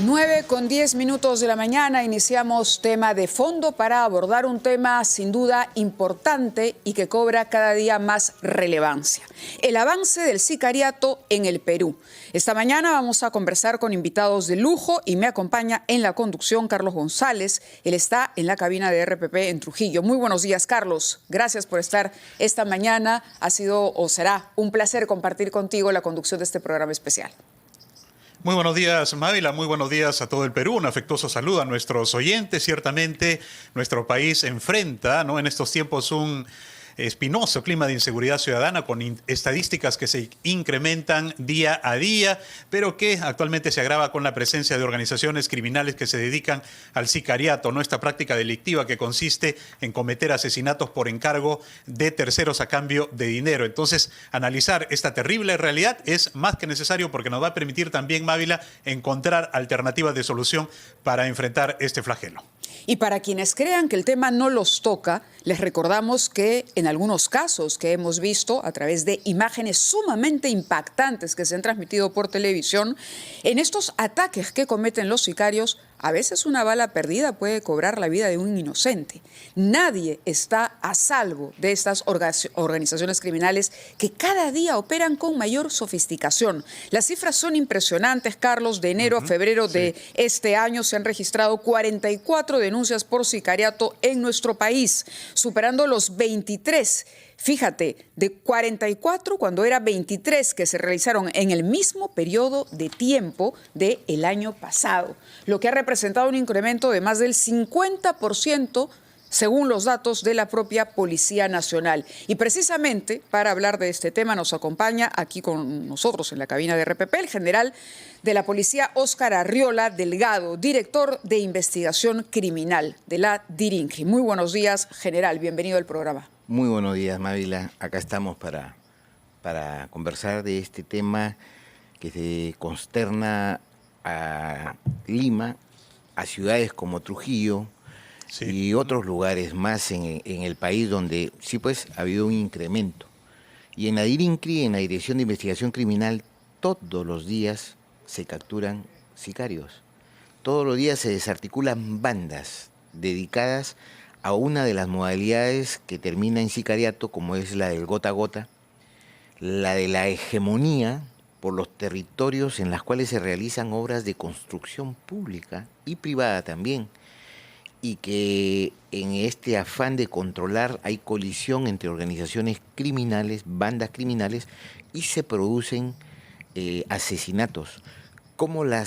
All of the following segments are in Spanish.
9:10 de la mañana, iniciamos tema de fondo para abordar un tema sin duda importante y que cobra cada día más relevancia: el avance del sicariato en el Perú. Esta mañana vamos a conversar con invitados de lujo y me acompaña en la conducción Carlos González. Él está en la cabina de RPP en Trujillo. Muy buenos días, Carlos. Gracias por estar esta mañana. Ha sido o será un placer compartir contigo la conducción de este programa especial. Muy buenos días, Mávila. Muy buenos días a todo el Perú. Un afectuoso saludo a nuestros oyentes. Ciertamente, nuestro país enfrenta, en estos tiempos un espinoso clima de inseguridad ciudadana con estadísticas que se incrementan día a día, pero que actualmente se agrava con la presencia de organizaciones criminales que se dedican al sicariato, esta práctica delictiva que consiste en cometer asesinatos por encargo de terceros a cambio de dinero. Entonces, analizar esta terrible realidad es más que necesario porque nos va a permitir también, Mávila, encontrar alternativas de solución para enfrentar este flagelo. Y para quienes crean que el tema no los toca, les recordamos que en algunos casos que hemos visto a través de imágenes sumamente impactantes que se han transmitido por televisión, en estos ataques que cometen los sicarios, a veces una bala perdida puede cobrar la vida de un inocente. Nadie está a salvo de estas organizaciones criminales que cada día operan con mayor sofisticación. Las cifras son impresionantes, Carlos. De enero a febrero de este año se han registrado 44 denuncias por sicariato en nuestro país, superando los 23. Fíjate, de 44 cuando era 23 que se realizaron en el mismo periodo de tiempo del año pasado, lo que ha representado un incremento de más del 50% según los datos de la propia Policía Nacional. Y precisamente para hablar de este tema nos acompaña aquí con nosotros en la cabina de RPP el general de la Policía, Óscar Arriola Delgado, director de investigación criminal de la DIRINCRI. Muy buenos días, general. Bienvenido al programa. Muy buenos días, Mávila. Acá estamos para conversar de este tema que se consterna a Lima, a ciudades como Trujillo y otros lugares más en el país donde sí pues ha habido un incremento. Y en la DIRINCRI, en la Dirección de Investigación Criminal, todos los días se capturan sicarios. Todos los días se desarticulan bandas dedicadas a una de las modalidades que termina en sicariato, como es la del gota a gota, la de la hegemonía por los territorios en los cuales se realizan obras de construcción pública y privada también, y que en este afán de controlar hay colisión entre organizaciones criminales, bandas criminales, y se producen asesinatos, como la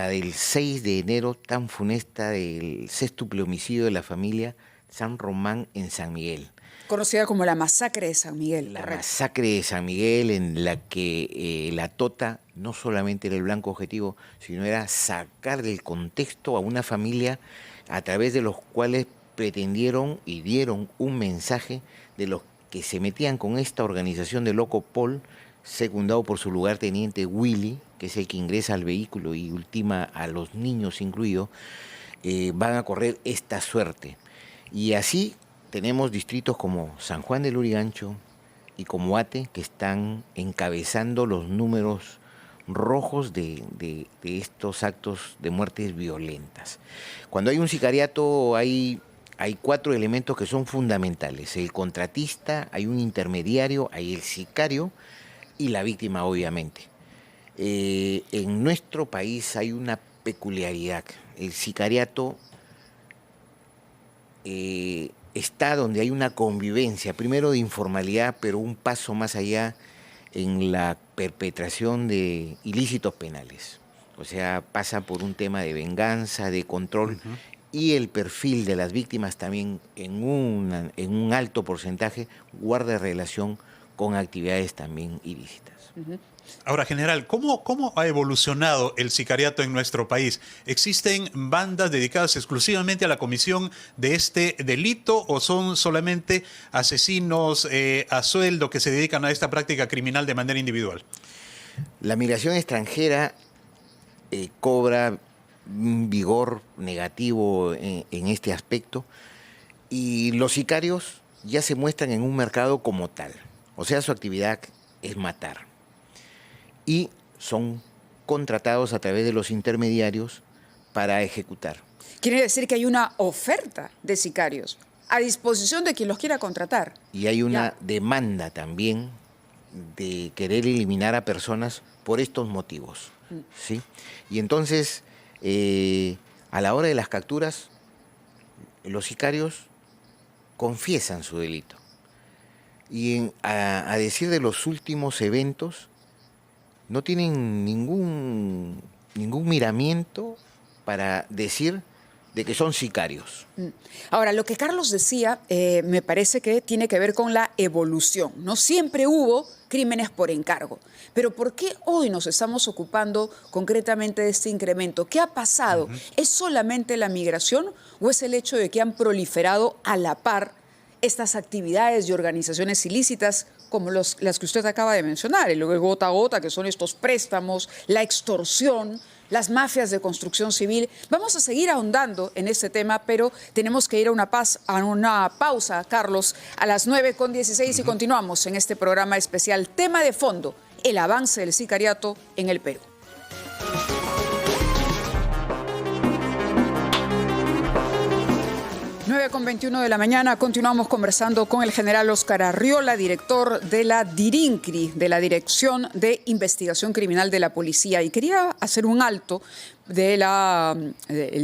del 6 de enero tan funesta del sextuple homicidio de la familia San Román en San Miguel. Conocida como la masacre de San Miguel. La masacre de San Miguel, en la que la tota no solamente era el blanco objetivo, sino era sacar del contexto a una familia a través de los cuales pretendieron y dieron un mensaje de los que se metían con esta organización de Loco Paul, secundado por su lugarteniente Willy, que es el que ingresa al vehículo y ultima a los niños incluidos, van a correr esta suerte. Y así tenemos distritos como San Juan del Lurigancho y Comoate que están encabezando los números rojos de estos actos de muertes violentas. Cuando hay un sicariato hay 4 elementos que son fundamentales: el contratista, hay un intermediario, hay el sicario y la víctima, obviamente. En nuestro país hay una peculiaridad. El sicariato está donde hay una convivencia, primero de informalidad, pero un paso más allá en la perpetración de ilícitos penales. O sea, pasa por un tema de venganza, de control, y el perfil de las víctimas también en un alto porcentaje guarda relación con actividades también ilícitas. Ahora, general, ¿cómo ha evolucionado el sicariato en nuestro país? ¿Existen bandas dedicadas exclusivamente a la comisión de este delito o son solamente asesinos a sueldo que se dedican a esta práctica criminal de manera individual? La migración extranjera cobra un vigor negativo en este aspecto, y los sicarios ya se muestran en un mercado como tal. O sea, su actividad es matar. Y son contratados a través de los intermediarios para ejecutar. Quiere decir que hay una oferta de sicarios a disposición de quien los quiera contratar. Y hay una demanda también de querer eliminar a personas por estos motivos, ¿sí? Y entonces, a la hora de las capturas, los sicarios confiesan su delito. Y a decir de los últimos eventos, no tienen ningún miramiento para decir de que son sicarios. Ahora, lo que Carlos decía me parece que tiene que ver con la evolución. No siempre hubo crímenes por encargo. Pero ¿por qué hoy nos estamos ocupando concretamente de este incremento? ¿Qué ha pasado? ¿Es solamente la migración o es el hecho de que han proliferado a la par estas actividades y organizaciones ilícitas como las que usted acaba de mencionar, el gota a gota, que son estos préstamos, la extorsión, las mafias de construcción civil? Vamos a seguir ahondando en este tema, pero tenemos que ir a una pausa, Carlos, a las 9:16 y continuamos en este programa especial. Tema de fondo, el avance del sicariato en el Perú. 9:21 de la mañana, continuamos conversando con el general Óscar Arriola, director de la DIRINCRI, de la Dirección de Investigación Criminal de la Policía. Y quería hacer un alto del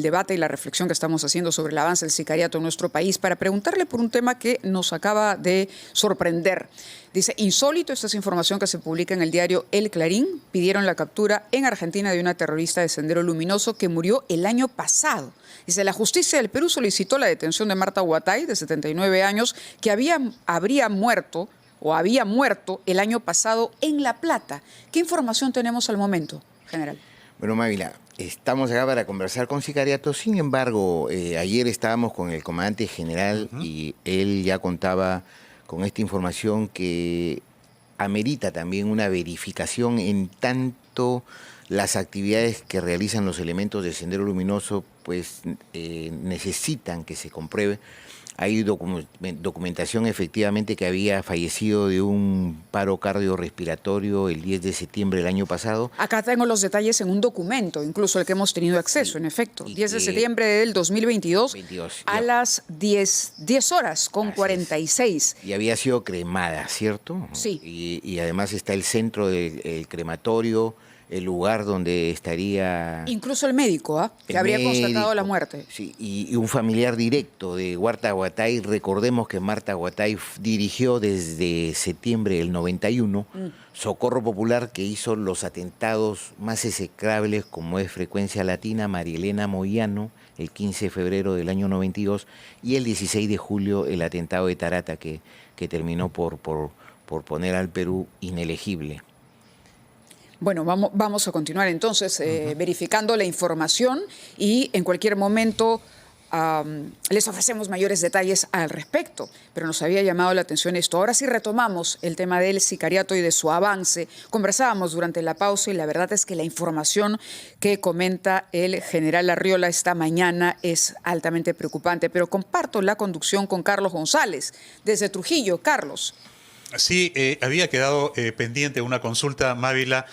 debate y la reflexión que estamos haciendo sobre el avance del sicariato en nuestro país para preguntarle por un tema que nos acaba de sorprender. Dice, insólito, esta es información que se publica en el diario El Clarín, pidieron la captura en Argentina de una terrorista de Sendero Luminoso que murió el año pasado. Dice, la justicia del Perú solicitó la detención de Marta Huatay, de 79 años, que había muerto el año pasado en La Plata. ¿Qué información tenemos al momento, general? Bueno, Mávila, estamos acá para conversar con sicariato. Sin embargo, ayer estábamos con el comandante general y él ya contaba con esta información que amerita también una verificación en tanto las actividades que realizan los elementos del Sendero Luminoso pues necesitan que se compruebe. Hay documentación efectivamente que había fallecido de un paro cardiorrespiratorio el 10 de septiembre del año pasado. Acá tengo los detalles en un documento, incluso el que hemos tenido acceso, en efecto. 10 de septiembre del 2022 a las 10 horas con 46. Y había sido cremada, ¿cierto? Sí. Y además está el centro del crematorio, el lugar donde estaría... Incluso el médico, que habría constatado la muerte. Sí, y un familiar directo de Marta Huatay. Recordemos que Marta Huatay dirigió desde septiembre del 91 Socorro Popular, que hizo los atentados más execrables, como es Frecuencia Latina, María Elena Moyano, el 15 de febrero del año 92, y el 16 de julio el atentado de Tarata, que terminó por poner al Perú inelegible. Bueno, vamos a continuar entonces verificando la información y en cualquier momento les ofrecemos mayores detalles al respecto, pero nos había llamado la atención esto. Ahora sí retomamos el tema del sicariato y de su avance. Conversábamos durante la pausa y la verdad es que la información que comenta el general Arriola esta mañana es altamente preocupante, pero comparto la conducción con Carlos González desde Trujillo. Carlos. Sí, había quedado pendiente una consulta, Mávila,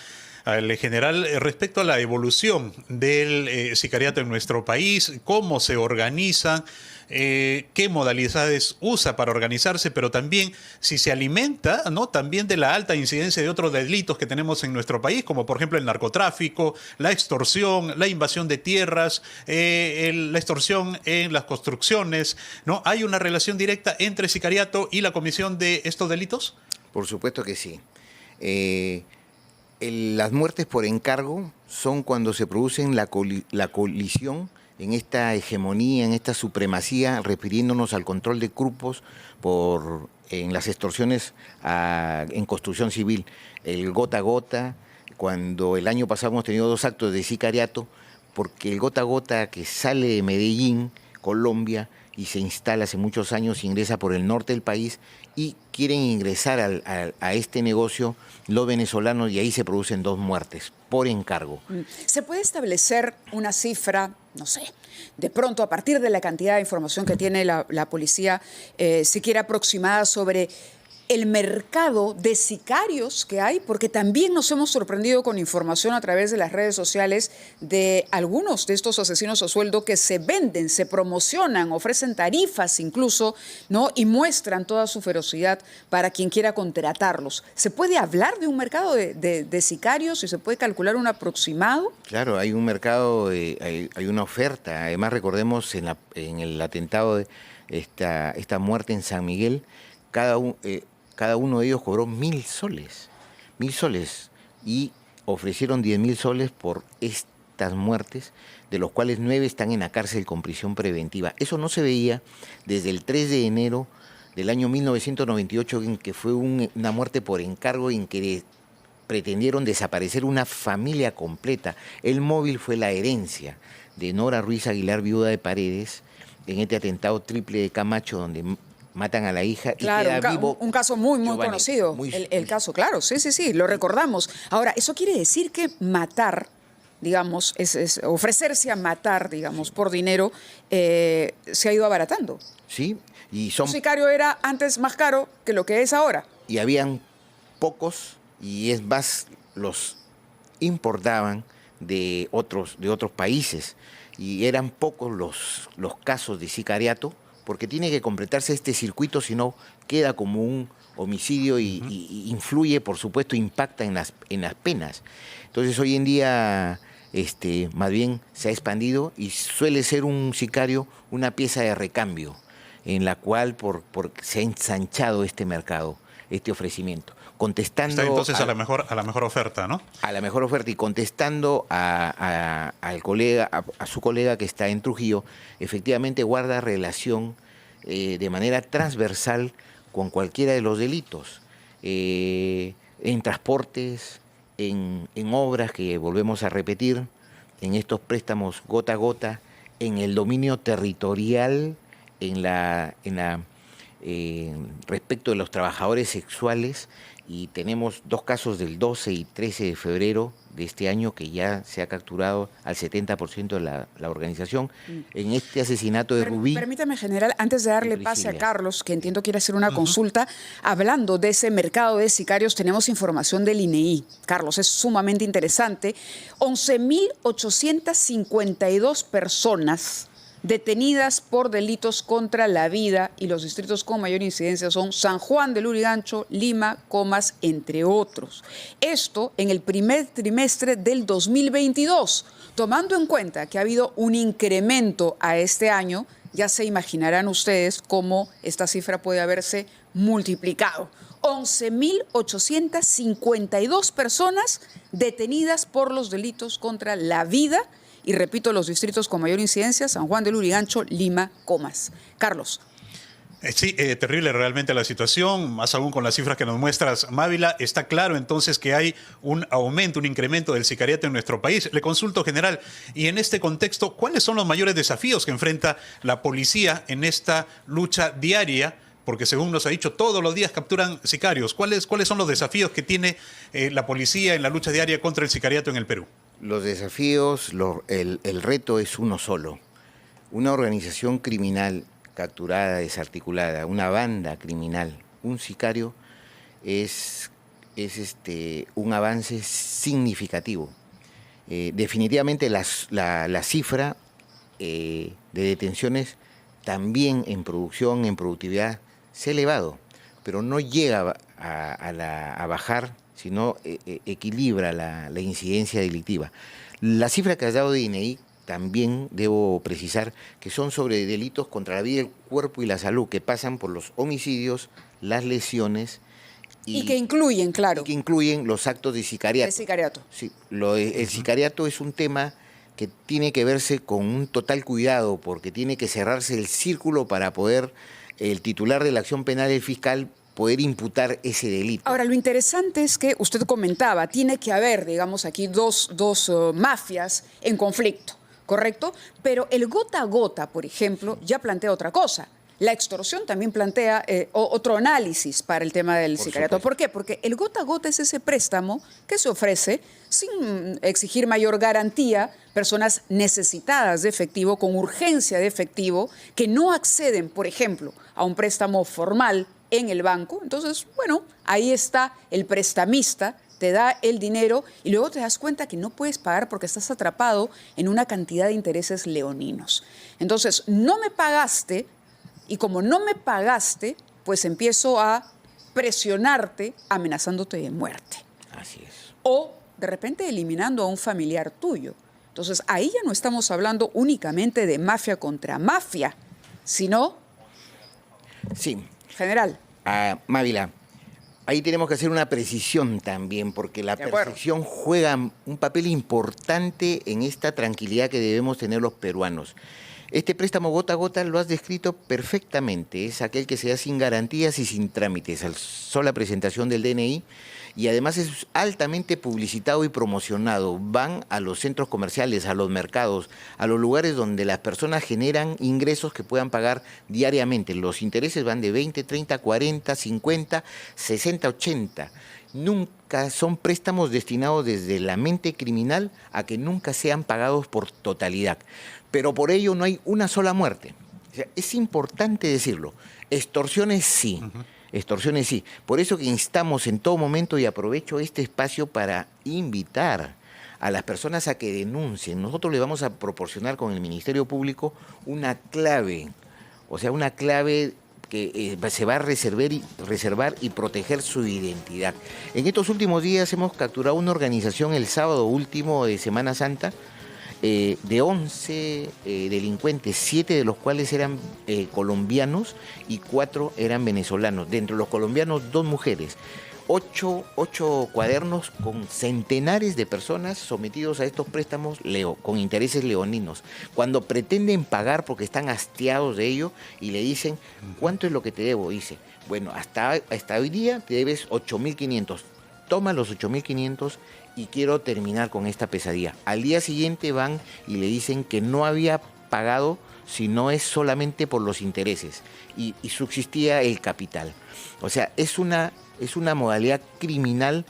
al general respecto a la evolución del sicariato en nuestro país, cómo se organiza, qué modalidades usa para organizarse, pero también si se alimenta, ¿no?, también de la alta incidencia de otros delitos que tenemos en nuestro país, como por ejemplo el narcotráfico, la extorsión, la invasión de tierras, la extorsión en las construcciones, ¿no? ¿Hay una relación directa entre sicariato y la comisión de estos delitos? Por supuesto que sí. Las muertes por encargo son cuando se producen la colisión en esta hegemonía, en esta supremacía, refiriéndonos al control de grupos en las extorsiones en construcción civil. El gota a gota, cuando el año pasado hemos tenido 2 actos de sicariato, porque el gota a gota que sale de Medellín, Colombia, y se instala hace muchos años, ingresa por el norte del país y quieren ingresar a este negocio los venezolanos y ahí se producen 2 muertes por encargo. ¿Se puede establecer una cifra, no sé, de pronto a partir de la cantidad de información que tiene la policía, siquiera aproximada sobre el mercado de sicarios que hay, porque también nos hemos sorprendido con información a través de las redes sociales de algunos de estos asesinos a sueldo que se venden, se promocionan, ofrecen tarifas incluso, ¿no? Y muestran toda su ferocidad para quien quiera contratarlos. ¿Se puede hablar de un mercado de sicarios y se puede calcular un aproximado? Claro, hay un mercado, hay una oferta. Además, recordemos en el atentado de esta muerte en San Miguel, cada uno de ellos cobró 1.000 soles. 1.000 soles. Y ofrecieron 10.000 soles por estas muertes, de los cuales 9 están en la cárcel con prisión preventiva. Eso no se veía desde el 3 de enero del año 1998, en que fue una muerte por encargo, en que pretendieron desaparecer una familia completa. El móvil fue la herencia de Nora Ruiz Aguilar, viuda de Paredes, en este atentado triple de Camacho, donde matan a la hija, claro, y queda vivo. Un caso muy Giovanni, conocido. El caso, claro, sí, lo recordamos. Ahora, eso quiere decir que matar, digamos, es ofrecerse a matar, digamos, por dinero, se ha ido abaratando. Sí, y Un sicario era antes más caro que lo que es ahora. Y habían pocos, y es más, los importaban de otros países, y eran pocos los casos de sicariato, porque tiene que completarse este circuito, si no queda como un homicidio y influye, por supuesto, impacta en las penas. Entonces hoy en día más bien se ha expandido y suele ser un sicario una pieza de recambio, en la cual se ha ensanchado este mercado, este ofrecimiento. Contestando está entonces a la mejor oferta, ¿no? A la mejor oferta, y contestando al colega, a su colega que está en Trujillo, efectivamente guarda relación de manera transversal con cualquiera de los delitos, en transportes, en obras que volvemos a repetir, en estos préstamos gota a gota, en el dominio territorial, respecto de los trabajadores sexuales. Y tenemos 2 casos del 12 y 13 de febrero de este año que ya se ha capturado al 70% de la organización en este asesinato de Rubí. Permítame, general, antes de darle pase a Carlos, que entiendo quiere hacer una consulta, hablando de ese mercado de sicarios, tenemos información del INEI. Carlos, es sumamente interesante. 11.852 personas detenidas por delitos contra la vida, y los distritos con mayor incidencia son San Juan del Lurigancho, Lima, Comas, entre otros. Esto en el primer trimestre del 2022. Tomando en cuenta que ha habido un incremento a este año, ya se imaginarán ustedes cómo esta cifra puede haberse multiplicado. 11.852 personas detenidas por los delitos contra la vida. Y repito, los distritos con mayor incidencia: San Juan del Lurigancho, Lima, Comas. Carlos. Sí, terrible realmente la situación, más aún con las cifras que nos muestras, Mávila. Está claro entonces que hay un aumento, un incremento del sicariato en nuestro país. Le consulto, general, y en este contexto, ¿cuáles son los mayores desafíos que enfrenta la policía en esta lucha diaria? Porque según nos ha dicho, todos los días capturan sicarios. ¿Cuáles son los desafíos que tiene la policía en la lucha diaria contra el sicariato en el Perú? Los desafíos, el reto es uno solo. Una organización criminal capturada, desarticulada, una banda criminal, un sicario, es un avance significativo. Definitivamente la cifra de detenciones también en producción, en productividad, se ha elevado, pero no llega a bajar, sino equilibra la incidencia delictiva. La cifra que has dado de INEI, también debo precisar que son sobre delitos contra la vida, el cuerpo y la salud, que pasan por los homicidios, las lesiones. Y que incluyen, claro. Y que incluyen los actos de sicariato. De sicariato. Sí, el sicariato es un tema que tiene que verse con un total cuidado, porque tiene que cerrarse el círculo para poder el titular de la acción penal, el fiscal, poder imputar ese delito. Ahora, lo interesante es que usted comentaba, tiene que haber, digamos, aquí dos mafias en conflicto, ¿correcto? Pero el gota a gota, por ejemplo, ya plantea otra cosa. La extorsión también plantea otro análisis para el tema del sicariato. ¿Por qué? Porque el gota a gota es ese préstamo que se ofrece sin exigir mayor garantía, personas necesitadas de efectivo, con urgencia de efectivo, que no acceden, por ejemplo, a un préstamo formal en el banco. Entonces, bueno, ahí está el prestamista, te da el dinero y luego te das cuenta que no puedes pagar porque estás atrapado en una cantidad de intereses leoninos. Entonces, no me pagaste y como no me pagaste, pues empiezo a presionarte amenazándote de muerte. Así es. O de repente eliminando a un familiar tuyo. Entonces, ahí ya no estamos hablando únicamente de mafia contra mafia, sino Sí. general. Mávila, ahí tenemos que hacer una precisión también, porque la De acuerdo. percepción juega un papel importante en esta tranquilidad que debemos tener los peruanos. Este préstamo gota a gota lo has descrito perfectamente. Es aquel que se da sin garantías y sin trámites, al sola presentación del DNI, y además es altamente publicitado y promocionado. Van a los centros comerciales, a los mercados, a los lugares donde las personas generan ingresos que puedan pagar diariamente. Los intereses van de 20, 30, 40, 50, 60, 80. Nunca son préstamos destinados desde la mente criminal a que nunca sean pagados por totalidad. Pero por ello no hay una sola muerte. O sea, es importante decirlo. Extorsiones sí. Extorsiones sí. Por eso que instamos en todo momento, y aprovecho este espacio para invitar a las personas a que denuncien. Nosotros le vamos a proporcionar con el Ministerio Público una clave, o sea, una clave que se va a reservar y proteger su identidad. En estos últimos días hemos capturado una organización el sábado último de Semana Santa, de 11 delincuentes, 7 de los cuales eran colombianos y 4 eran venezolanos. Dentro de los colombianos, 2 mujeres. 8 cuadernos con centenares de personas sometidos a estos préstamos con intereses leoninos. Cuando pretenden pagar porque están hastiados de ello y le dicen, ¿cuánto es lo que te debo? Dice, bueno, hasta hoy día te debes 8.500. Toma los 8.500 y quiero terminar con esta pesadilla. Al día siguiente van y le dicen que no había pagado, sino es solamente por los intereses y subsistía el capital. O sea, es una modalidad criminal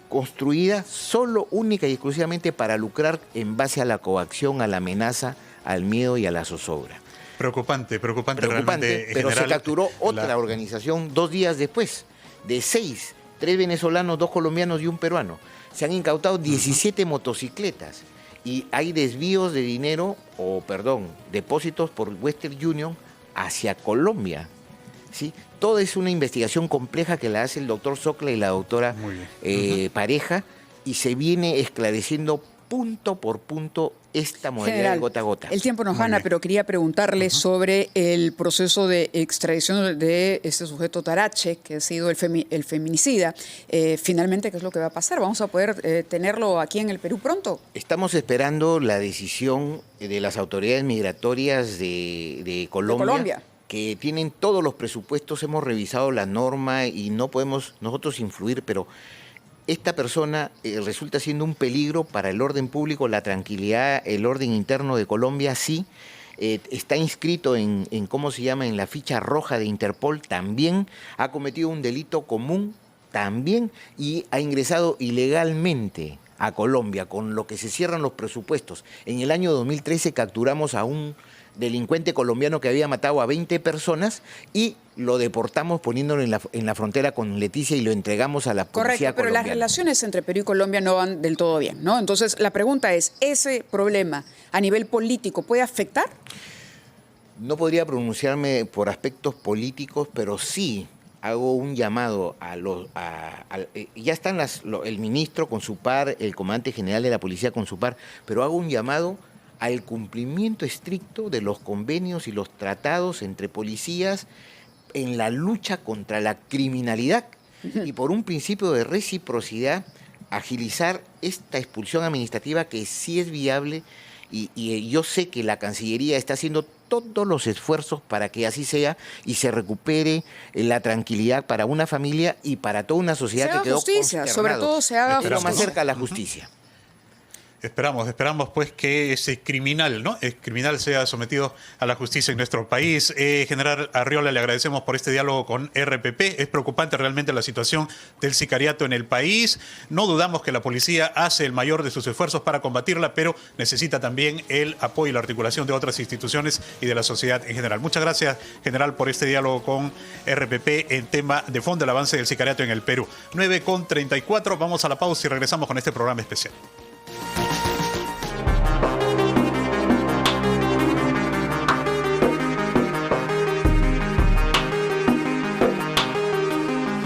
construida solo, única y exclusivamente para lucrar en base a la coacción, a la amenaza, al miedo y a la zozobra. Preocupante Preocupante, pero general, se capturó otra organización 2 días después, de 6, 3 venezolanos, 2 colombianos y un peruano. Se han incautado 17 motocicletas y hay desvíos de dinero, depósitos por Western Union hacia Colombia. ¿Sí? Todo es una investigación compleja que la hace el doctor Socla y la doctora Pareja, y se viene esclareciendo punto por punto esta modalidad General, de gota a gota. el tiempo nos Muy gana, bien. pero quería preguntarle sobre el proceso de extradición de este sujeto Tarache, que ha sido el feminicida. Finalmente, ¿qué es lo que va a pasar? ¿Vamos a poder tenerlo aquí en el Perú pronto? Estamos esperando la decisión de las autoridades migratorias de Colombia, que tienen todos los presupuestos. Hemos revisado la norma y no podemos nosotros influir, pero esta persona resulta siendo un peligro para el orden público, la tranquilidad, el orden interno de Colombia, sí. Está inscrito en ¿cómo se llama?, en la ficha roja de Interpol, también ha cometido un delito común, también, y ha ingresado ilegalmente a Colombia, con lo que se cierran los presupuestos. En el año 2013 capturamos a un delincuente colombiano que había matado a 20 personas y lo deportamos poniéndolo en la frontera con Leticia y lo entregamos a la policía Correcto, pero colombiana. las relaciones entre Perú y Colombia no van del todo bien, ¿no? Entonces, la pregunta es, ¿ese problema a nivel político puede afectar? No podría pronunciarme por aspectos políticos, pero sí hago un llamado ya están el ministro con su par, el comandante general de la policía con su par, pero hago un llamado al cumplimiento estricto de los convenios y los tratados entre policías en la lucha contra la criminalidad y por un principio de reciprocidad agilizar esta expulsión administrativa que sí es viable y yo sé que la Cancillería está haciendo todos los esfuerzos para que así sea y se recupere la tranquilidad para una familia y para toda una sociedad Se haga que quedó justicia, consternado. sobre todo se haga Pero más justicia. cerca a la justicia. Esperamos pues que ese criminal, ¿no? El criminal sea sometido a la justicia en nuestro país. General Arriola, le agradecemos por este diálogo con RPP. Es preocupante realmente la situación del sicariato en el país. No dudamos que la policía hace el mayor de sus esfuerzos para combatirla, pero necesita también el apoyo y la articulación de otras instituciones y de la sociedad en general. Muchas gracias, general, por este diálogo con RPP en tema de fondo, el avance del sicariato en el Perú. 9:34, vamos a la pausa y regresamos con este programa especial.